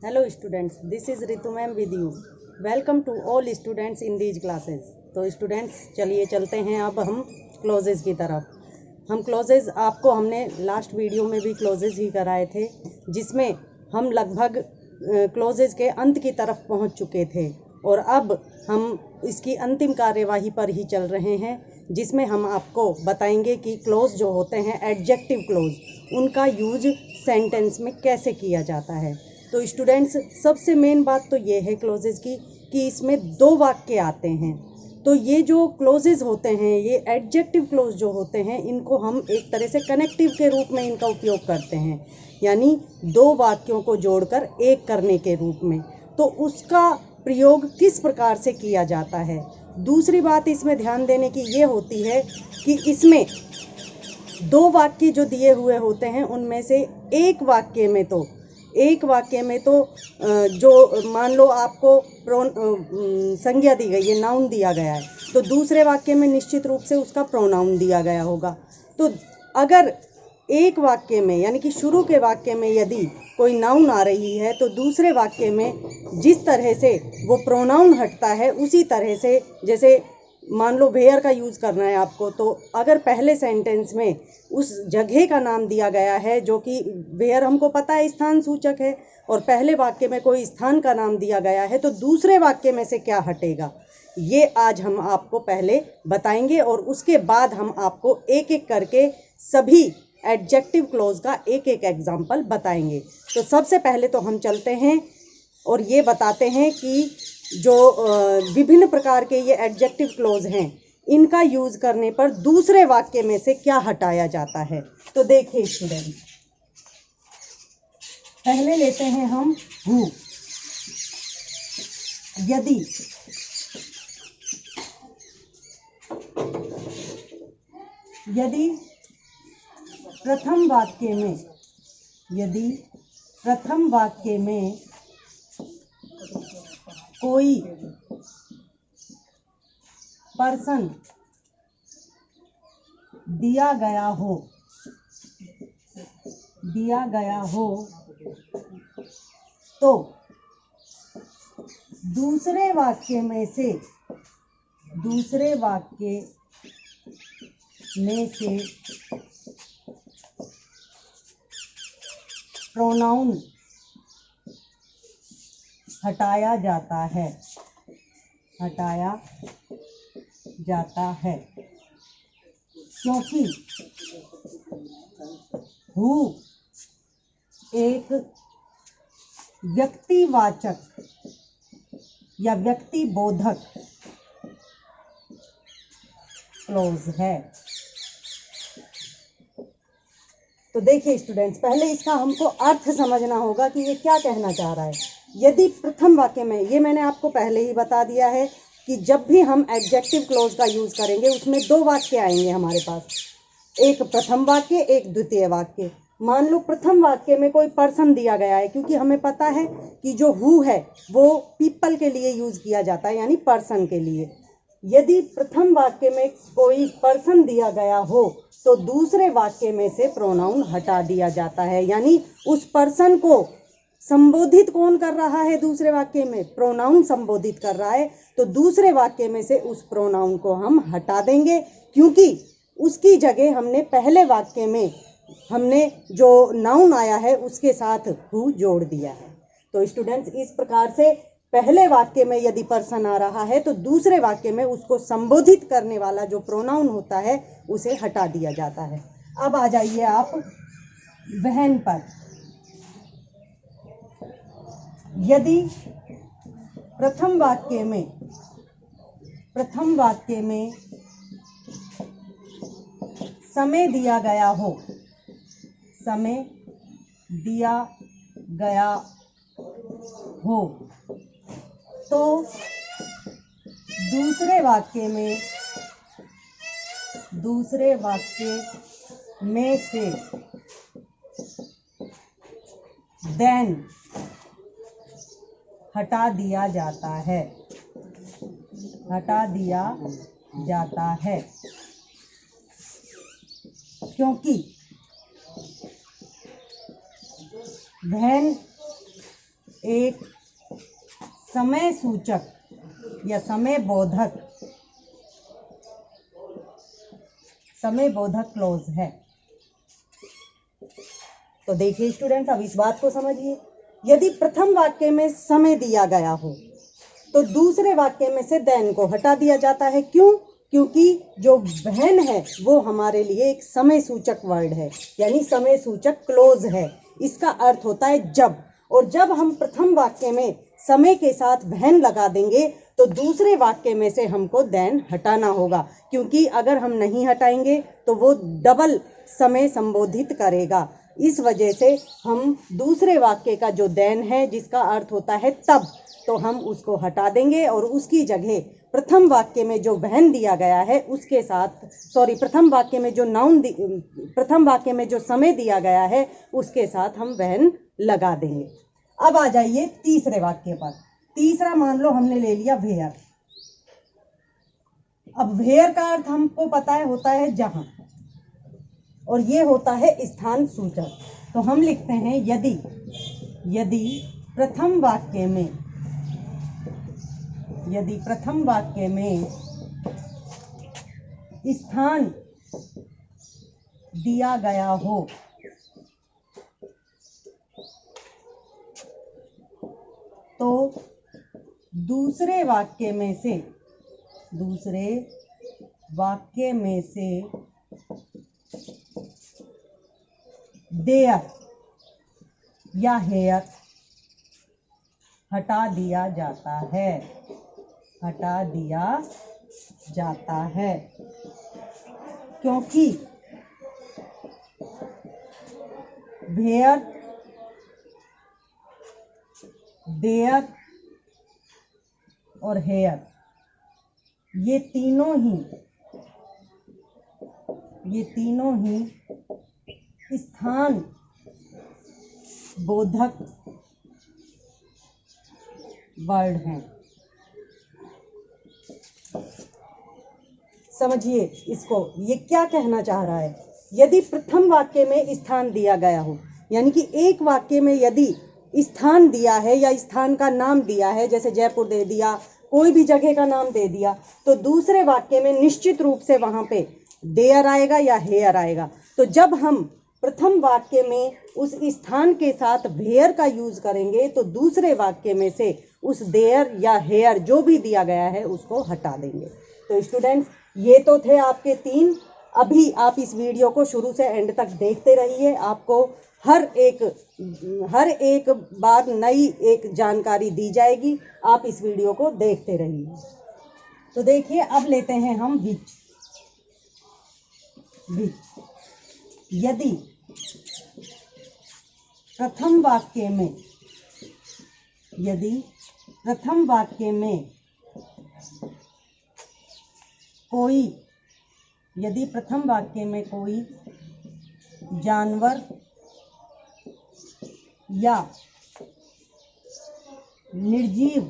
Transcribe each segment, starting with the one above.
Hello students, this is Ritu ma'am with you. Welcome to all students in these classes. तो students चलिए चलते हैं अब हम क्लोजेज की तरफ। हम क्लोजेज आपको हमने लास्ट वीडियो में भी क्लोजेज ही कराए थे, जिसमें हम लगभग क्लोजेज के अंत की तरफ पहुंच चुके थे और अब हम इसकी अंतिम कार्यवाही पर ही चल रहे हैं, जिसमें हम आपको बताएंगे कि क्लोज जो होते हैं एडजेक्टिव क्लोज, उनका यूज सेंटेंस में कैसे किया जाता है। तो स्टूडेंट्स सबसे मेन बात तो ये है क्लोजेज की कि इसमें दो वाक्य आते हैं। तो ये जो क्लोजेज होते हैं, ये एडजेक्टिव क्लोज जो होते हैं, इनको हम एक तरह से कनेक्टिव के रूप में इनका उपयोग करते हैं, यानी दो वाक्यों को जोड़कर एक करने के रूप में। तो उसका प्रयोग किस प्रकार से किया जाता है। दूसरी बात इसमें ध्यान देने की ये होती है कि इसमें दो वाक्य जो दिए हुए होते हैं, उनमें से एक वाक्य में तो जो मान लो आपको संज्ञा दी गई है, नाउन दिया गया है, तो दूसरे वाक्य में निश्चित रूप से उसका प्रोनाउन दिया गया होगा। तो अगर एक वाक्य में यानी कि शुरू के वाक्य में यदि कोई नाउन आ रही है, तो दूसरे वाक्य में जिस तरह से वो प्रोनाउन हटता है, उसी तरह से, जैसे मान लो वेयर का यूज़ करना है आपको, तो अगर पहले सेंटेंस में उस जगह का नाम दिया गया है, जो कि वेयर हमको पता है स्थान सूचक है, और पहले वाक्य में कोई स्थान का नाम दिया गया है, तो दूसरे वाक्य में से क्या हटेगा, ये आज हम आपको पहले बताएंगे और उसके बाद हम आपको एक एक करके सभी एडजेक्टिव क्लोज का एक एक एग्जाम्पल बताएंगे। तो सबसे पहले तो हम चलते हैं और ये बताते हैं कि जो विभिन्न प्रकार के ये एडजेक्टिव क्लोज हैं, इनका यूज करने पर दूसरे वाक्य में से क्या हटाया जाता है। तो देखिए स्टूडेंट, पहले लेते हैं हम हु। यदि प्रथम वाक्य में कोई पर्सन दिया गया हो तो दूसरे वाक्य में से प्रोनाउन हटाया जाता है क्योंकि हु एक व्यक्तिवाचक या व्यक्तिबोधक क्लोज है। तो देखिए स्टूडेंट्स, पहले इसका हमको अर्थ समझना होगा कि ये क्या कहना चाह रहा है। यदि प्रथम वाक्य में, ये मैंने आपको पहले ही बता दिया है कि जब भी हम एडजेक्टिव क्लोज का यूज करेंगे, उसमें दो वाक्य आएंगे हमारे पास, एक प्रथम वाक्य, एक द्वितीय वाक्य। मान लो प्रथम वाक्य में कोई पर्सन दिया गया है, क्योंकि हमें पता है कि जो हु है वो पीपल के लिए यूज किया जाता है, यानी पर्सन के लिए। यदि प्रथम वाक्य में कोई पर्सन दिया गया हो, तो दूसरे वाक्य में से प्रोनाउन हटा दिया जाता है, यानी उस पर्सन को संबोधित कौन कर रहा है, दूसरे वाक्य में प्रोनाउन संबोधित कर रहा है, तो दूसरे वाक्य में से उस प्रोनाउन को हम हटा देंगे, क्योंकि उसकी जगह हमने पहले वाक्य में जो नाउन आया है उसके साथ हु जोड़ दिया है। तो स्टूडेंट्स, इस प्रकार से पहले वाक्य में यदि पर्सन आ रहा है, तो दूसरे वाक्य में उसको संबोधित करने वाला जो प्रोनाउन होता है उसे हटा दिया जाता है। अब आ जाइए आप वहन पर। यदि प्रथम वाक्य में समय दिया गया हो तो दूसरे वाक्य में से देन हटा दिया जाता है क्योंकि वैन एक समय सूचक या समय बोधक क्लॉज है। तो देखिए स्टूडेंट्स, अब इस बात को समझिए। यदि प्रथम वाक्य में समय दिया गया हो तो दूसरे वाक्य में से देन को हटा दिया जाता है। क्यों? क्योंकि जो बहन है वो हमारे लिए एक समय सूचक वर्ड है, यानी समय सूचक क्लोज है। इसका अर्थ होता है जब, और जब हम प्रथम वाक्य में समय के साथ बहन लगा देंगे तो दूसरे वाक्य में से हमको देन हटाना होगा, क्योंकि अगर हम नहीं हटाएंगे तो वो डबल समय संबोधित करेगा। इस वजह से हम दूसरे वाक्य का जो देन है, जिसका अर्थ होता है तब, तो हम उसको हटा देंगे और उसकी जगह प्रथम वाक्य में जो बहन दिया गया है उसके साथ, प्रथम वाक्य में जो प्रथम वाक्य में जो समय दिया गया है उसके साथ हम बहन लगा देंगे। अब आ जाइए तीसरे वाक्य पर। तीसरा मान लो हमने ले लिया वेयर। अब वेयर का अर्थ हमको पता है होता है जहां, और ये होता है स्थान सूचक। तो हम लिखते हैं यदि प्रथम वाक्य में स्थान दिया गया हो तो दूसरे वाक्य में से देयर या हेयर हटा दिया जाता है, क्योंकि वेयर, देयर और हेयर ये तीनों ही स्थान बोधक वर्ड हैं। समझिए इसको, ये क्या कहना चाह रहा है। यदि प्रथम वाक्य में स्थान दिया गया हो, यानी कि एक वाक्य में यदि स्थान दिया है या स्थान का नाम दिया है, जैसे जयपुर दे दिया, कोई भी जगह का नाम दे दिया, तो दूसरे वाक्य में निश्चित रूप से वहां पे देयर आएगा या हेयर आएगा। तो जब हम प्रथम वाक्य में उस स्थान के साथ वेयर का यूज करेंगे तो दूसरे वाक्य में से उस देयर या हेयर जो भी दिया गया है उसको हटा देंगे। तो स्टूडेंट्स, ये तो थे आपके 3। अभी आप इस वीडियो को शुरू से एंड तक देखते रहिए, आपको हर एक बार नई एक जानकारी दी जाएगी। आप इस वीडियो को देखते रहिए। तो देखिए, अब लेते हैं हम विच। यदि प्रथम वाक्य में कोई जानवर या निर्जीव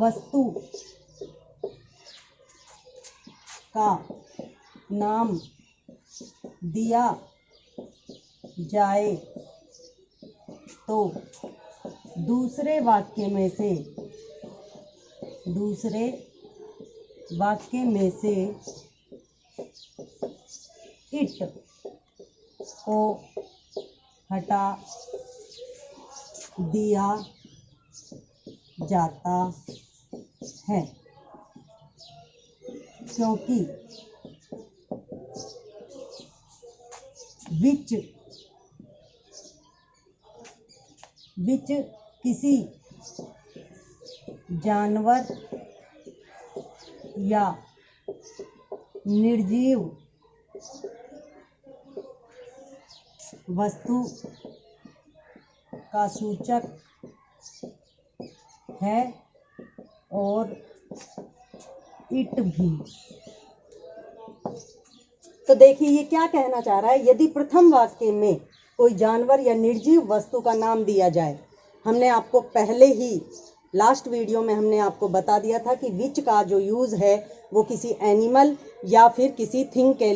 वस्तु का नाम दिया जाए तो दूसरे वाक्य में से इट को हटा दिया जाता है, क्योंकि विच किसी जानवर या निर्जीव वस्तु का सूचक है और इट भी। तो देखिए ये क्या कहना चाह रहा है। यदि प्रथम वाक्य में कोई जानवर या निर्जीव वस्तु का नाम दिया जाए, हमने आपको पहले ही लास्ट वीडियो में हमने आपको बता दिया था कि विच का जो यूज़ है वो किसी एनिमल या फिर किसी थिंग के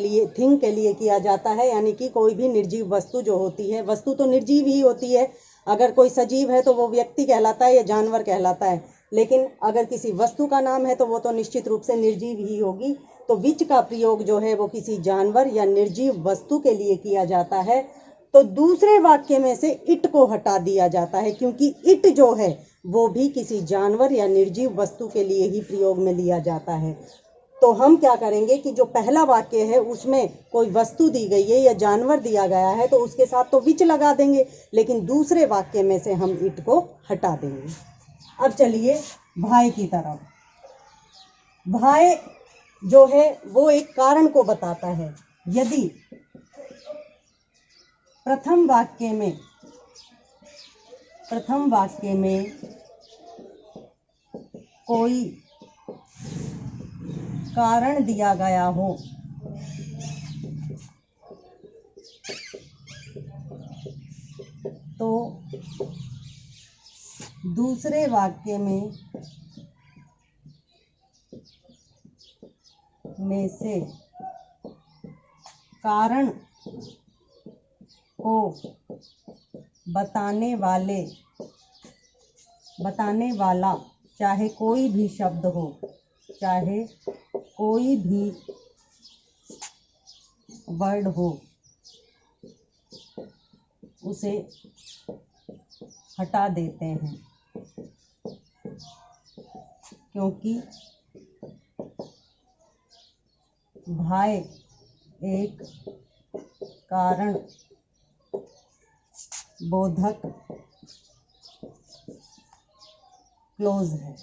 लिए किया जाता है। यानी कि कोई भी निर्जीव वस्तु जो होती है, वस्तु तो निर्जीव ही होती है, अगर कोई सजीव है तो वो व्यक्ति कहलाता है या जानवर कहलाता है, लेकिन अगर किसी वस्तु का नाम है तो वो तो निश्चित रूप से निर्जीव ही होगी। तो विच का प्रयोग जो है वो किसी जानवर या निर्जीव वस्तु के लिए किया जाता है। तो दूसरे वाक्य में से इट को हटा दिया जाता है, क्योंकि इट जो है वो भी किसी जानवर या निर्जीव वस्तु के लिए ही प्रयोग में लिया जाता है। तो हम क्या करेंगे कि जो पहला वाक्य है उसमें कोई वस्तु दी गई है या जानवर दिया गया है तो उसके साथ तो विच लगा देंगे, लेकिन दूसरे वाक्य में से हम इट को हटा देंगे। अब चलिए भाई की तरफ। भाई जो है वो एक कारण को बताता है। यदि प्रथम वाक्य में कोई कारण दिया गया हो तो दूसरे वाक्य में से कारण को बताने वाला चाहे कोई भी शब्द हो, चाहे कोई भी वर्ड हो, उसे हटा देते हैं, क्योंकि भाई एक कारण बोधक क्लोज है।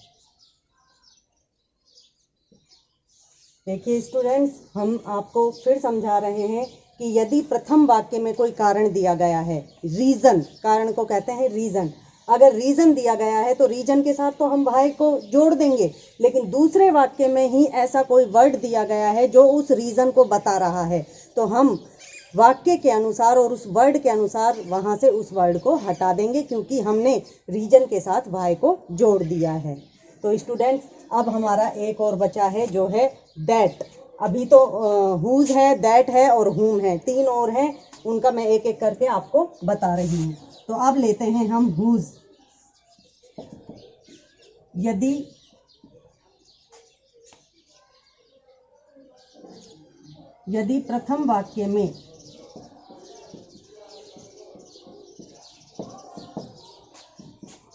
देखिए स्टूडेंट्स, हम आपको फिर समझा रहे हैं कि यदि प्रथम वाक्य में कोई कारण दिया गया है, रीजन, कारण को कहते हैं रीजन, अगर रीजन दिया गया है तो रीजन के साथ तो हम भाई को जोड़ देंगे, लेकिन दूसरे वाक्य में ही ऐसा कोई वर्ड दिया गया है जो उस रीजन को बता रहा है, तो हम वाक्य के अनुसार और उस वर्ड के अनुसार वहाँ से उस वर्ड को हटा देंगे, क्योंकि हमने रीजन के साथ भाई को जोड़ दिया है। तो स्टूडेंट्स, अब हमारा एक और बचा है जो है दैट। अभी तो हुज है, दैट है और हुम है, तीन और हैं, उनका मैं एक एक करके आपको बता रही हूँ। तो अब लेते हैं हम हुज। यदि प्रथम वाक्य में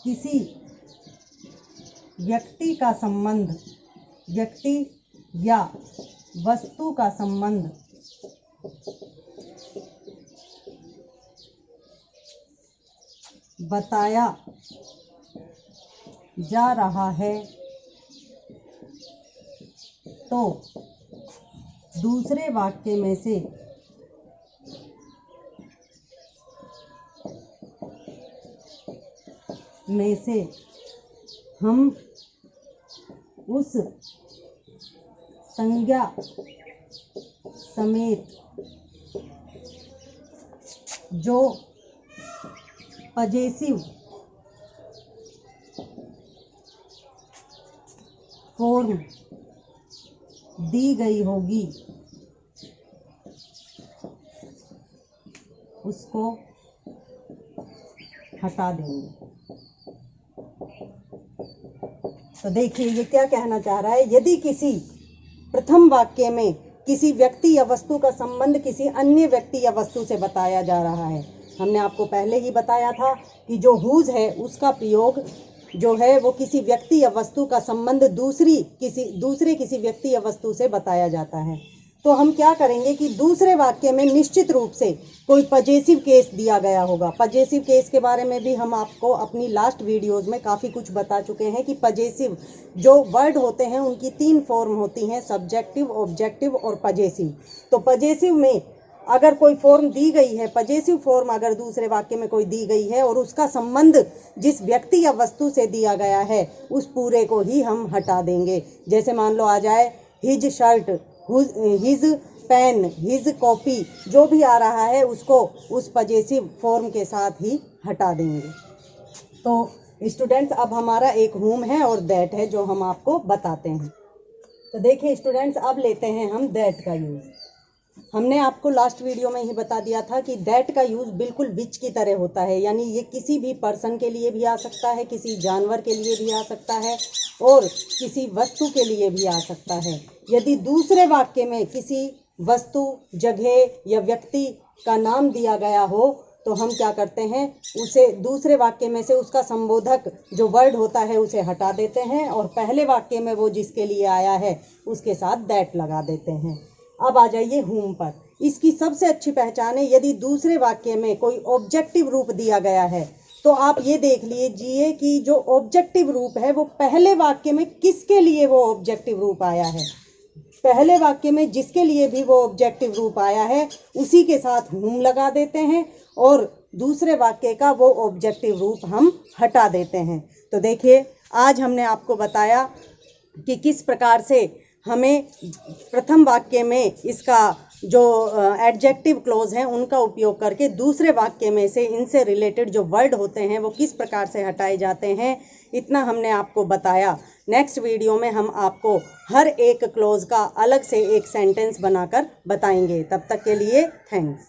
किसी व्यक्ति का संबंध, व्यक्ति या वस्तु का संबंध बताया जा रहा है तो दूसरे वाक्य में से हम उस संज्ञा समेत जो पजेसिव फॉर्म दी गई होगी उसको हटा देंगे। तो देखिए ये क्या कहना चाह रहा है। यदि किसी प्रथम वाक्य में किसी व्यक्ति या वस्तु का संबंध किसी अन्य व्यक्ति या वस्तु से बताया जा रहा है, हमने आपको पहले ही बताया था कि जो हुज है उसका प्रयोग जो है वो किसी व्यक्ति या वस्तु का संबंध दूसरे किसी व्यक्ति या वस्तु से बताया जाता है। तो हम क्या करेंगे कि दूसरे वाक्य में निश्चित रूप से कोई पजेसिव केस दिया गया होगा। पजेसिव केस के बारे में भी हम आपको अपनी लास्ट वीडियोस में काफ़ी कुछ बता चुके हैं कि पजेसिव जो वर्ड होते हैं उनकी तीन फॉर्म होती हैं, सब्जेक्टिव, ऑब्जेक्टिव और पजेसिव। तो पजेसिव में अगर कोई फॉर्म दी गई है, पजेसिव फॉर्म अगर दूसरे वाक्य में कोई दी गई है और उसका संबंध जिस व्यक्ति या वस्तु से दिया गया है उस पूरे को ही हम हटा देंगे। जैसे मान लो आ जाए his shirt, his pen, his copy, जो भी आ रहा है उसको उस पजेसिव फॉर्म के साथ ही हटा देंगे। तो स्टूडेंट्स, अब हमारा एक हुम है और दैट है जो हम आपको बताते हैं। तो देखिए स्टूडेंट्स, अब लेते हैं हम दैट का यूज़। हमने आपको लास्ट वीडियो में ही बता दिया था कि दैट का यूज़ बिल्कुल विच की तरह होता है, यानी ये किसी भी पर्सन के लिए भी आ सकता है, किसी जानवर के लिए भी आ सकता है और किसी वस्तु के लिए भी आ सकता है। यदि दूसरे वाक्य में किसी वस्तु, जगह या व्यक्ति का नाम दिया गया हो तो हम क्या करते हैं, उसे दूसरे वाक्य में से उसका संबोधक जो वर्ड होता है उसे हटा देते हैं और पहले वाक्य में वो जिसके लिए आया है उसके साथ दैट लगा देते हैं। अब आ जाइए हुम पर। इसकी सबसे अच्छी पहचान है, यदि दूसरे वाक्य में कोई ऑब्जेक्टिव रूप दिया गया है तो आप ये देख लीजिए कि जो ऑब्जेक्टिव रूप है वो पहले वाक्य में किसके लिए वो ऑब्जेक्टिव रूप आया है। पहले वाक्य में जिसके लिए भी वो ऑब्जेक्टिव रूप आया है उसी के साथ हुम लगा देते हैं और दूसरे वाक्य का वो ऑब्जेक्टिव रूप हम हटा देते हैं। तो देखिए, आज हमने आपको बताया कि किस प्रकार से हमें प्रथम वाक्य में इसका जो एडजेक्टिव क्लॉज हैं उनका उपयोग करके दूसरे वाक्य में से इनसे रिलेटेड जो वर्ड होते हैं वो किस प्रकार से हटाए जाते हैं, इतना हमने आपको बताया। नेक्स्ट वीडियो में हम आपको हर एक क्लॉज का अलग से एक सेंटेंस बनाकर बताएंगे। तब तक के लिए थैंक्स।